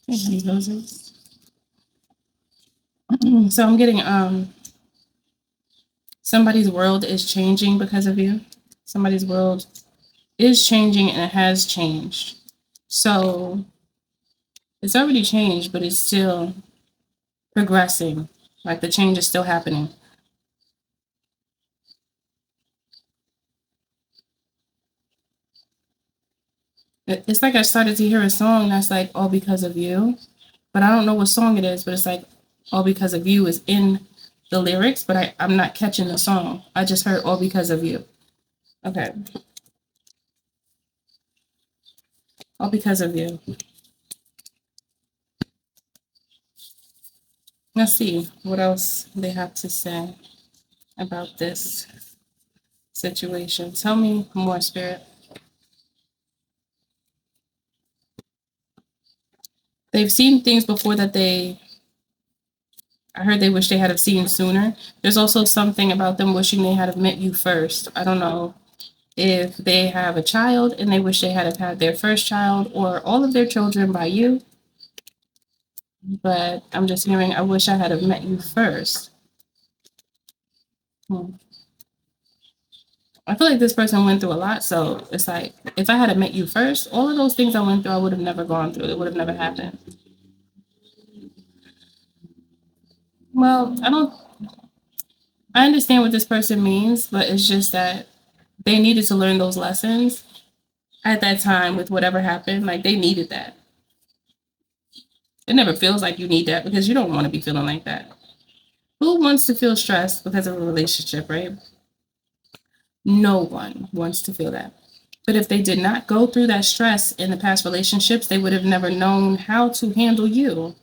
These roses. So I'm getting somebody's world is changing because of you. Somebody's world is changing and it has changed. So it's already changed, but it's still progressing. Like the change is still happening. It's like I started to hear a song that's like all because of you, but I don't know what song it is, but it's like all because of you is in the lyrics, but I'm not catching the song. I just heard all because of you. Okay. All because of you. Let's see what else they have to say about this situation. Tell me more, Spirit. They've seen things before that I heard they wish they had have seen sooner. There's also something about them wishing they had have met you first. I don't know if they have a child and they wish they had have had their first child or all of their children by you, but I'm just hearing, I wish I had have met you first. Hmm. I feel like this person went through a lot, so it's like if I had have met you first, all of those things I went through, I would have never gone through. It would have never happened. Well, I understand what this person means, but it's just that they needed to learn those lessons at that time with whatever happened. Like they needed that. It never feels like you need that because you don't want to be feeling like that. Who wants to feel stressed because of a relationship, right? No one wants to feel that. But if they did not go through that stress in the past relationships, they would have never known how to handle you.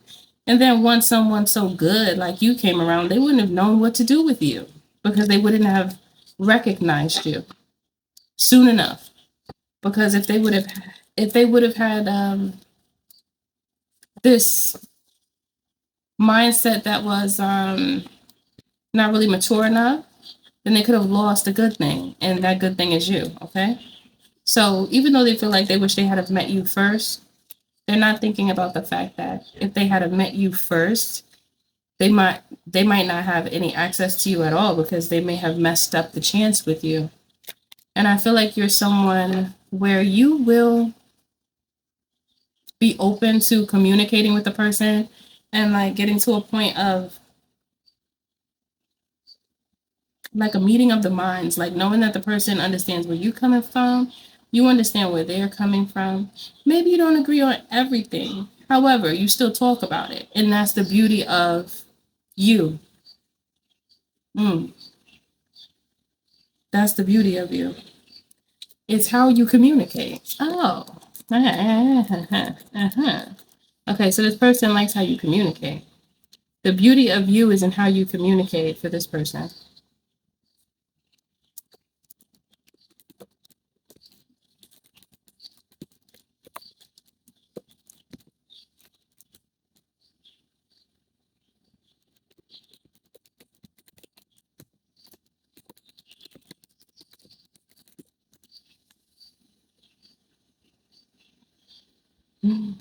And then once someone so good like you came around, they wouldn't have known what to do with you because they wouldn't have recognized you soon enough. Because if they would have had this mindset that was not really mature enough, then they could have lost a good thing, and that good thing is you. Okay, so even though they feel like they wish they had have met you first, they're not thinking about the fact that if they had have met you first, they might they might not have any access to you at all because they may have messed up the chance with you. And I feel like you're someone where you will be open to communicating with the person and like getting to a point of like a meeting of the minds, like knowing that the person understands where you're coming from, you understand where they're coming from. Maybe you don't agree on everything. However, you still talk about it. And that's the beauty of you. Mm, that's the beauty of you. It's how you communicate. Oh. Uh-huh. Okay, so this person likes how you communicate. The beauty of you is in how you communicate for this person. Mm.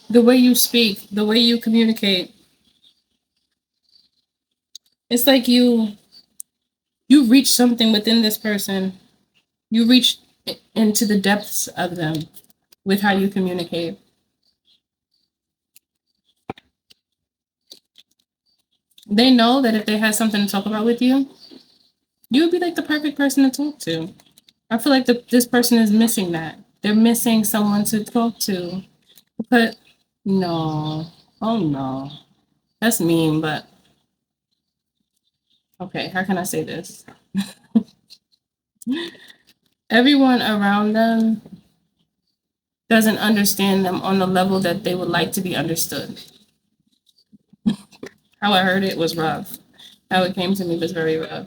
The way you speak, the way you communicate, it's like you reach something within this person. You reach into the depths of them with how you communicate. They know that if they had something to talk about with you would be like the perfect person to talk to. I feel like this person is missing that. They're missing someone to talk to. But no, oh no, that's mean. But okay, how can I say this? Everyone around them doesn't understand them on the level that they would like to be understood. How I heard it was rough. How it came to me was very rough.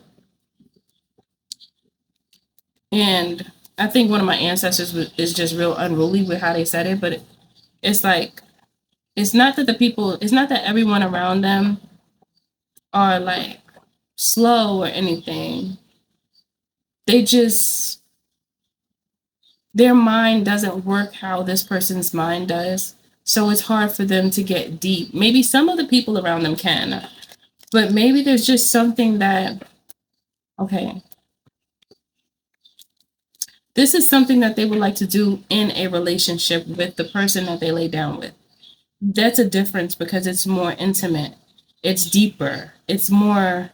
And I think one of my ancestors is just real unruly with how they said it, but it's like it's not that everyone around them are like slow or anything. they just, their mind doesn't work how this person's mind does. So it's hard for them to get deep. Maybe some of the people around them can, but maybe there's just something that, okay, this is something that they would like to do in a relationship with the person that they lay down with. That's a difference because it's more intimate, it's deeper, it's more,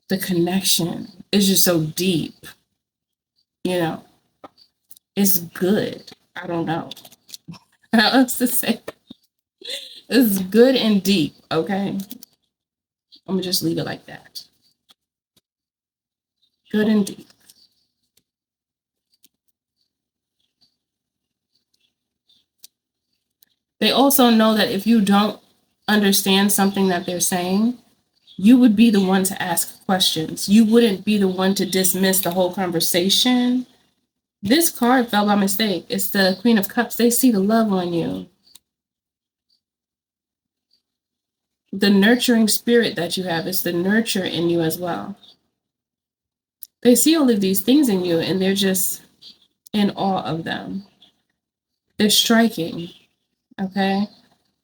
the connection is just so deep, you know, it's good. I don't know how else to say. It's good and deep, okay? I'm gonna just leave it like that. Good and deep. They also know that if you don't understand something that they're saying, you would be the one to ask questions. You wouldn't be the one to dismiss the whole conversation. This card fell by mistake. It's the Queen of Cups. They see the love on you, the nurturing spirit that you have. It's the nurture in you as well. They see all of these things in you and they're just in awe of them. They're striking, okay?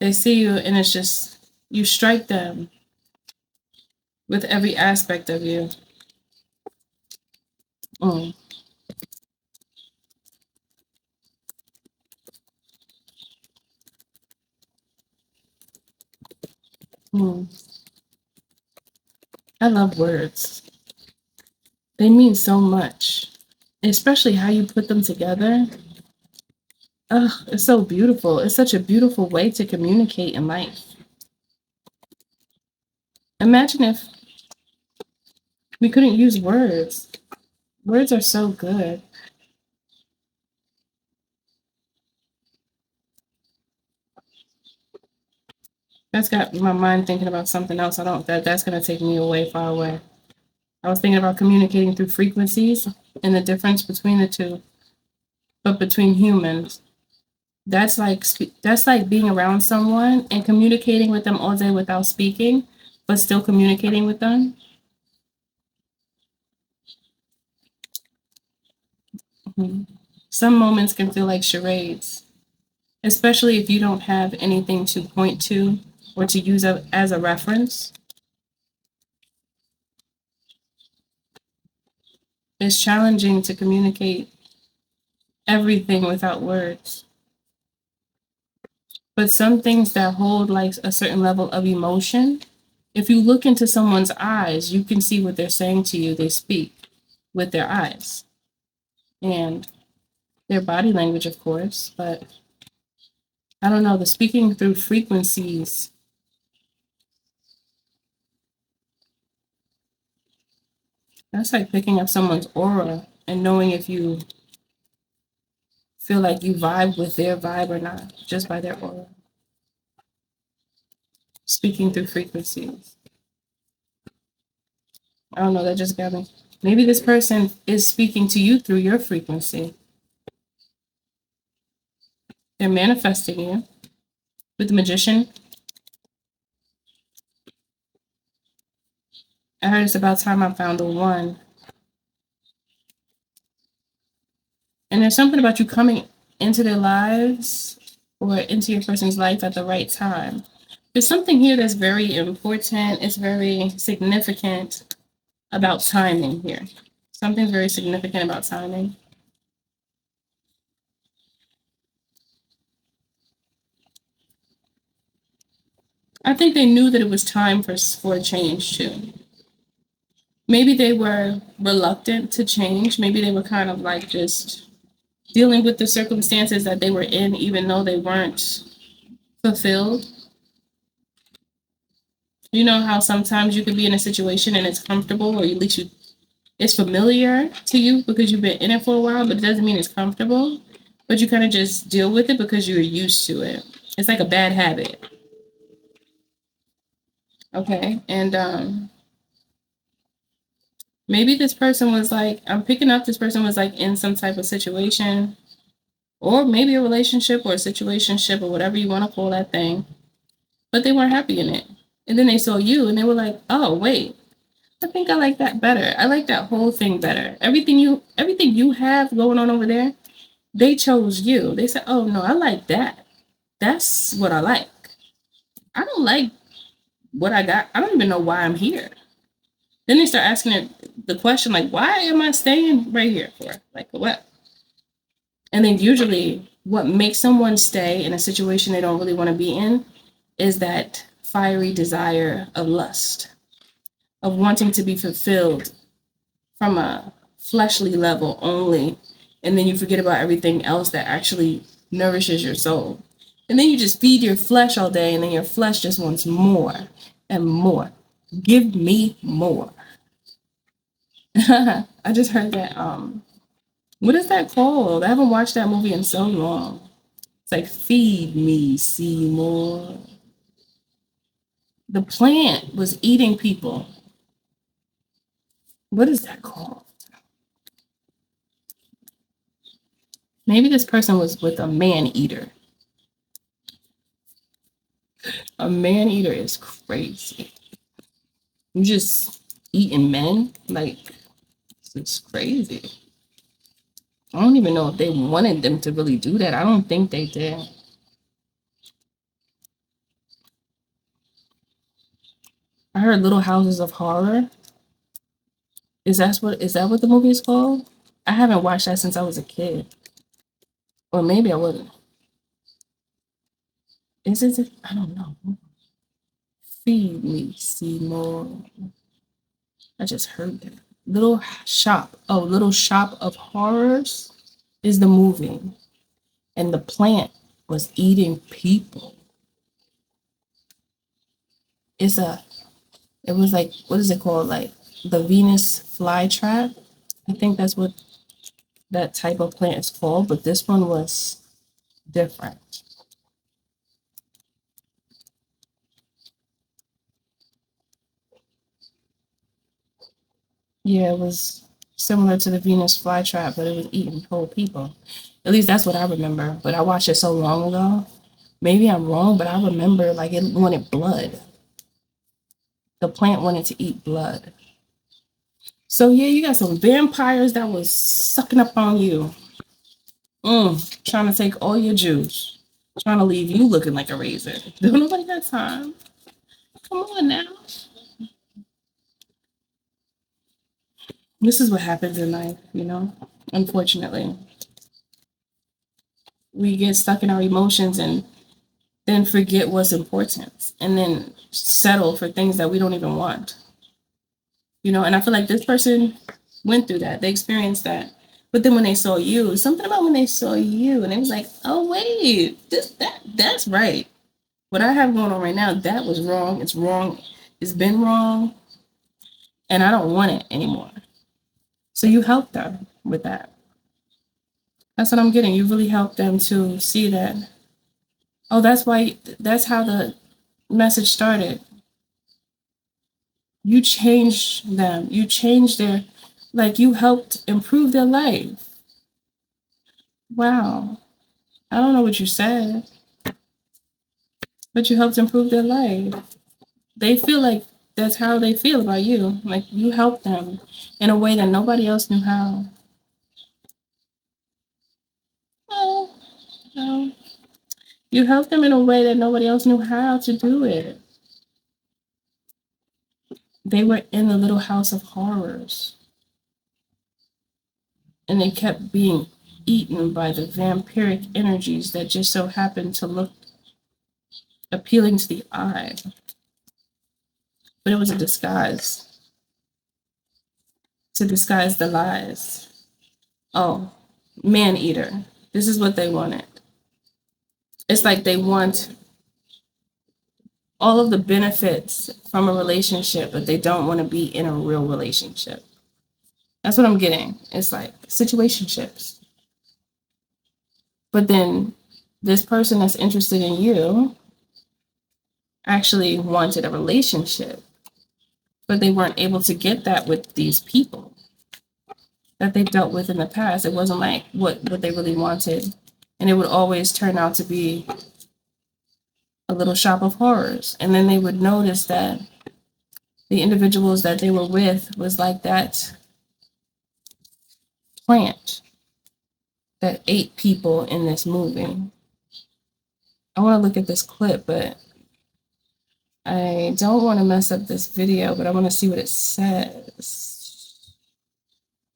They see you and it's just, you strike them with every aspect of you. Mm. Mm. I love words. They mean so much, especially how you put them together. Oh, it's so beautiful. It's such a beautiful way to communicate in life. Imagine if we couldn't use words. Words are so good. That's got my mind thinking about something else. I don't that's gonna take me away, far away. I was thinking about communicating through frequencies and the difference between the two, but between humans. That's like being around someone and communicating with them all day without speaking, but still communicating with them. Mhm. Some moments can feel like charades, especially if you don't have anything to point to or to use as a reference. It's challenging to communicate everything without words. But some things that hold like a certain level of emotion, if you look into someone's eyes, you can see what they're saying to you. They speak with their eyes and their body language, of course. But I don't know, the speaking through frequencies, that's like picking up someone's aura and knowing if you feel like you vibe with their vibe or not, just by their aura. Speaking through frequencies. I don't know, that just got me. Maybe this person is speaking to you through your frequency. They're manifesting you. With the magician, I heard it's about time I found the one. And there's something about you coming into their lives or into your person's life at the right time. There's something here that's very important. It's very significant about timing here. Something's very significant about timing. I think they knew that it was time for a change too. Maybe they were reluctant to change. Maybe they were kind of like just dealing with the circumstances that they were in, even though they weren't fulfilled. You know how sometimes you could be in a situation and it's comfortable, or at least it's familiar to you because you've been in it for a while, but it doesn't mean it's comfortable. But you kind of just deal with it because you're used to it. It's like a bad habit. Okay. And maybe this person was like, I'm picking up this person was like in some type of situation, or maybe a relationship or a situationship or whatever you want to call that thing, but they weren't happy in it. And then they saw you and they were like, oh, wait, I think I like that better. I like that whole thing better. Everything you have going on over there, they chose you. They said, "Oh no, I like that. That's what I like. I don't like what I got. I don't even know why I'm here." Then they start asking it the question like, "Why am I staying right here for? Like what?" And then usually, what makes someone stay in a situation they don't really want to be in is that fiery desire of lust, of wanting to be fulfilled from a fleshly level only, and then you forget about everything else that actually nourishes your soul. And then you just feed your flesh all day, and then your flesh just wants more and more. Give me more. I just heard that. What is that called? I haven't watched that movie in so long. It's like feed me, Seymour. The plant was eating people. What is that called? Maybe this person was with a man eater. A man eater is crazy. You just eating men? Like, it's crazy. I don't even know if they wanted them to really do that. I don't think they did. I heard Little Houses of Horror. Is that what the movie is called? I haven't watched that since I was a kid. Or maybe I wasn't. Is it? I don't know. Feed me, Seymour. I just heard that. Little Shop. Oh, Little Shop of Horrors is the movie. And the plant was eating people. It's a, it was like, what is it called? Like the Venus flytrap. I think that's what that type of plant is called, but this one was different. Yeah, it was similar to the Venus flytrap, but it was eating whole people. At least that's what I remember. But I watched it so long ago. Maybe I'm wrong, but I remember like it wanted blood. The plant wanted to eat blood. So yeah, you got some vampires that was sucking up on you. Trying to take all your juice. Trying to leave you looking like a raisin. Don't nobody got time. Come on now. This is what happens in life, unfortunately. We get stuck in our emotions and then forget what's important and then settle for things that we don't even want. And I feel like this person went through that. They experienced that. But then when they saw you, something about when they saw you and it was like, oh wait, that's right. What I have going on right now, that was wrong. It's wrong. It's been wrong. And I don't want it anymore. So you helped them with that. That's what I'm getting. You really helped them to see that. Oh, that's how the message started. You changed them. You changed like you helped improve their life. Wow. I don't know what you said, but you helped improve their life. They feel like that's how they feel about you. Like you helped them in a way that nobody else knew how. Oh, no. You helped them in a way that nobody else knew how to do it. They were in the little house of horrors and they kept being eaten by the vampiric energies that just so happened to look appealing to the eye. But it was a disguise to disguise the lies. Oh, man eater. This is what they wanted. It's like they want all of the benefits from a relationship, but they don't want to be in a real relationship. That's what I'm getting. It's like situationships. But then this person that's interested in you actually wanted a relationship, but they weren't able to get that with these people that they've dealt with in the past. It wasn't like what they really wanted. And it would always turn out to be a little shop of horrors. And then they would notice that the individuals that they were with was like that plant that ate people in this movie. I want to look at this clip, but I don't want to mess up this video, but I want to see what it says.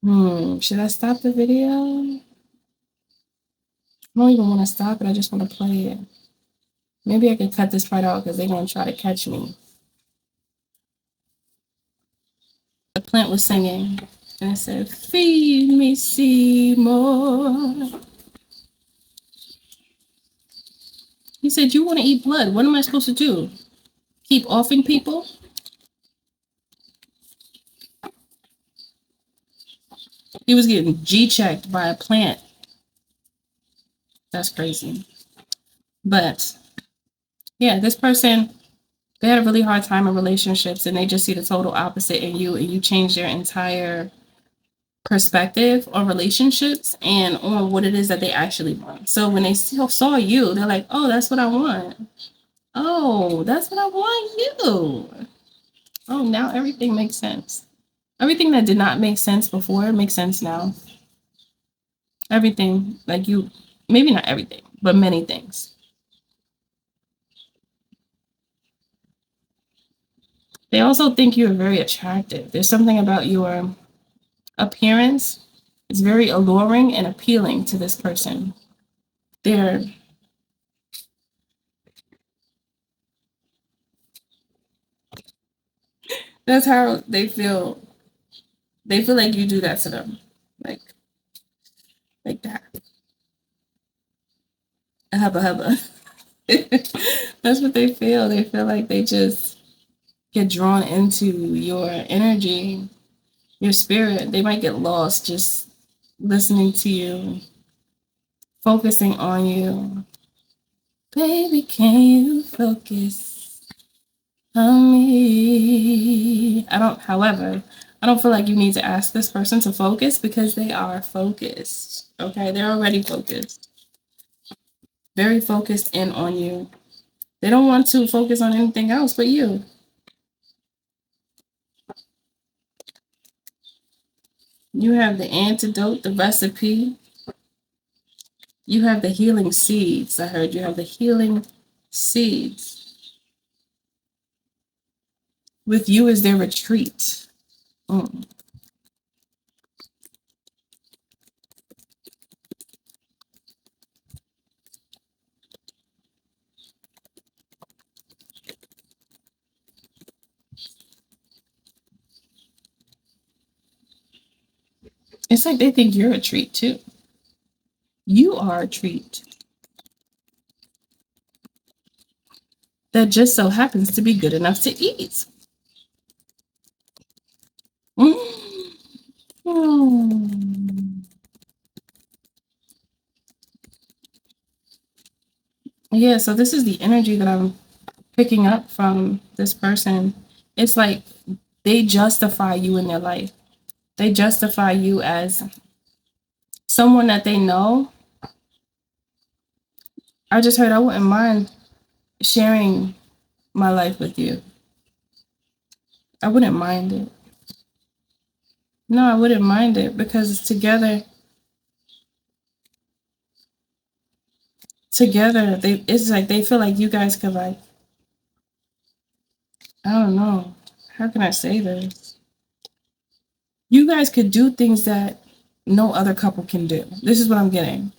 Should I stop the video? I don't even want to stop it. I just want to play it. Maybe I can cut this part out because they're going to try to catch me. The plant was singing, and it said, "Feed me, Seymour." He said, "You want to eat blood. What am I supposed to do? Keep offing people?" He was getting G-checked by a plant. That's crazy. But yeah, this person, they had a really hard time in relationships and they just see the total opposite in you, and you change their entire perspective on relationships and on what it is that they actually want. So when they still saw you, they're like, "Oh, that's what I want. Oh, that's what I want you." Oh, now everything makes sense. Everything that did not make sense before makes sense now. Everything, like you, maybe not everything, but many things. They also think you're very attractive. There's something about your appearance is very alluring and appealing to this person. They're That's how they feel. They feel like you do that to them, like that. Hubba hubba. That's what they feel. They feel like they just get drawn into your energy, your spirit. They might get lost just listening to you, focusing on you. Baby, can you focus on me? However, I don't feel like you need to ask this person to focus because they are focused. Okay, they're already focused. Very focused in on you. They don't want to focus on anything else but you. You have the antidote, the recipe. You have the healing seeds. I heard you have the healing seeds. With you is their retreat. It's like they think you're a treat too. You are a treat that just so happens to be good enough to eat. Mm. Yeah, so this is the energy that I'm picking up from this person. It's like they justify you in their life. They justify you as someone that they know. I just heard I wouldn't mind sharing my life with you. I wouldn't mind it. No, I wouldn't mind it because together, it's like they feel like you guys could, like, I don't know. How can I say this? You guys could do things that no other couple can do. This is what I'm getting.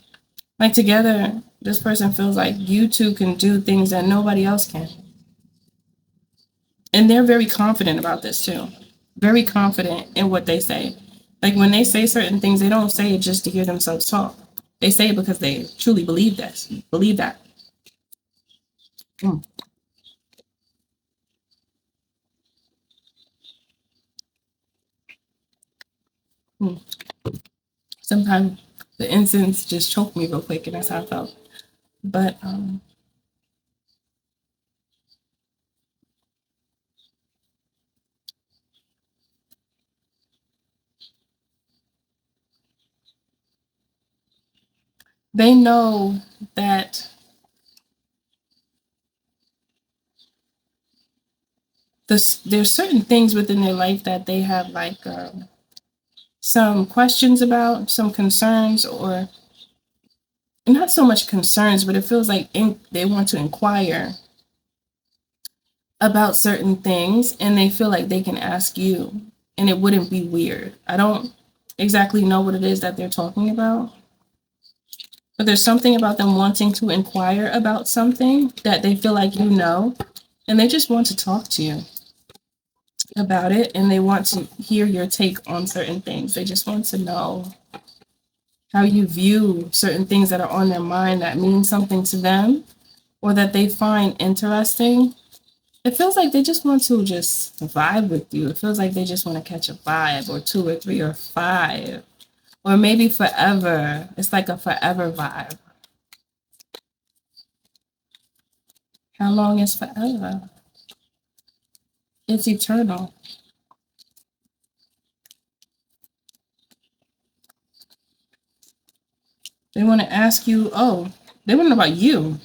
Like together, this person feels like you two can do things that nobody else can. And they're very confident about this too. Very confident in what they say. Like when they say certain things, they don't say it just to hear themselves talk. They say it because they truly believe this. Believe that. Mm. Mm. Sometimes the incense just choked me real quick, and that's how I felt. But they know that there's certain things within their life that they have like some questions about, some concerns, or not so much concerns, but it feels like they want to inquire about certain things, and they feel like they can ask you and it wouldn't be weird. I don't exactly know what it is that they're talking about, but there's something about them wanting to inquire about something that they feel like you know, and they just want to talk to you about it, and they want to hear your take on certain things. They just want to know how you view certain things that are on their mind that mean something to them or that they find interesting. It feels like they just want to just vibe with you. It feels like they just want to catch a vibe or two or three or five or maybe forever. It's like a forever vibe. How long is forever? It's eternal. They want to ask you, oh, they want to know about you.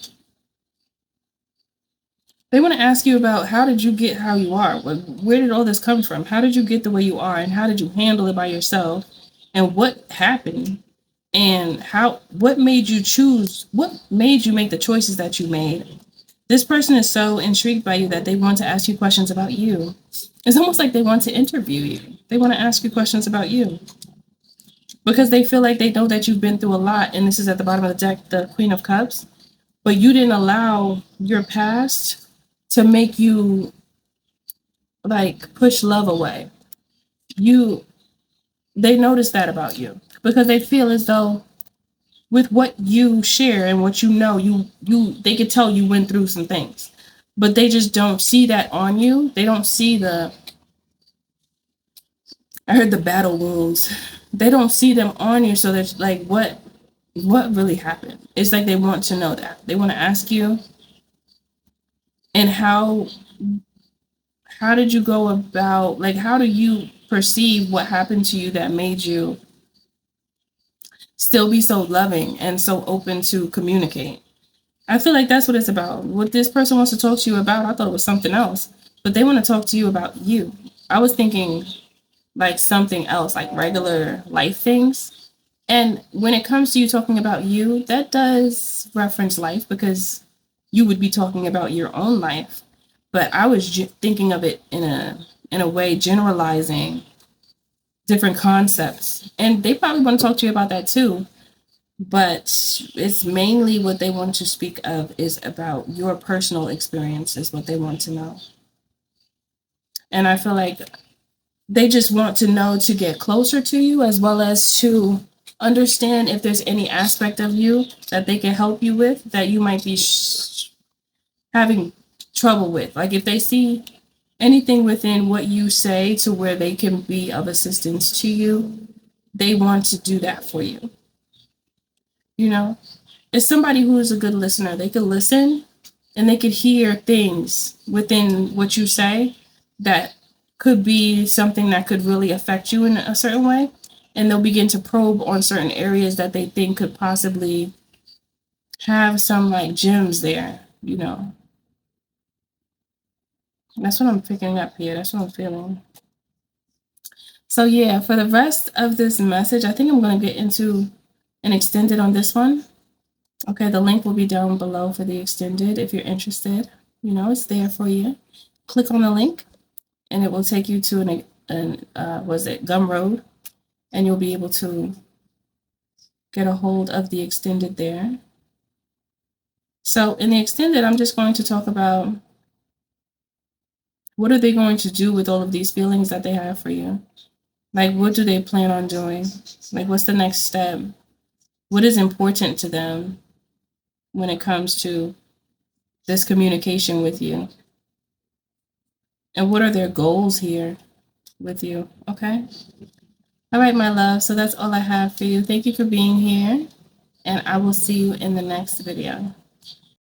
They want to ask you about how did you get how you are? Where did all this come from? How did you get the way you are? And how did you handle it by yourself? And what happened? And what made you choose? What made you make the choices that you made? This person is so intrigued by you that they want to ask you questions about you. It's almost like they want to interview you. They want to ask you questions about you because they feel like they know that you've been through a lot. And this is at the bottom of the deck, the Queen of Cups. But you didn't allow your past to make you like push love away. They notice that about you because they feel as though with what you share and what you know, they could tell you went through some things, but they just don't see that on you. They don't see I heard the battle wounds. They don't see them on you. So there's like, what really happened? It's like they want to know that. They want to ask you, and how did you go about, like, how do you perceive what happened to you that made you still be so loving and so open to communicate? I feel like that's what it's about. What this person wants to talk to you about, I thought it was something else, but they want to talk to you about you. I was thinking like something else, like regular life things. And when it comes to you talking about you, that does reference life because you would be talking about your own life. But I was thinking of it in a way generalizing different concepts. And they probably want to talk to you about that too. But it's mainly what they want to speak of is about your personal experiences, what they want to know. And I feel like they just want to know to get closer to you as well as to understand if there's any aspect of you that they can help you with that you might be having trouble with. Like if they see anything within what you say to where they can be of assistance to you, they want to do that for you. You know, it's somebody who is a good listener. They could listen and they could hear things within what you say that could be something that could really affect you in a certain way. And they'll begin to probe on certain areas that they think could possibly have some like gems there, you know. That's what I'm picking up here. That's what I'm feeling. So yeah, for the rest of this message, I think I'm going to get into an extended on this one. Okay, the link will be down below for the extended if you're interested. You know, it's there for you. Click on the link and it will take you to Gumroad, and you'll be able to get a hold of the extended there. So in the extended, I'm just going to talk about what are they going to do with all of these feelings that they have for you? Like, what do they plan on doing? Like, what's the next step? What is important to them when it comes to this communication with you? And what are their goals here with you? Okay. All right, my love. So that's all I have for you. Thank you for being here. And I will see you in the next video.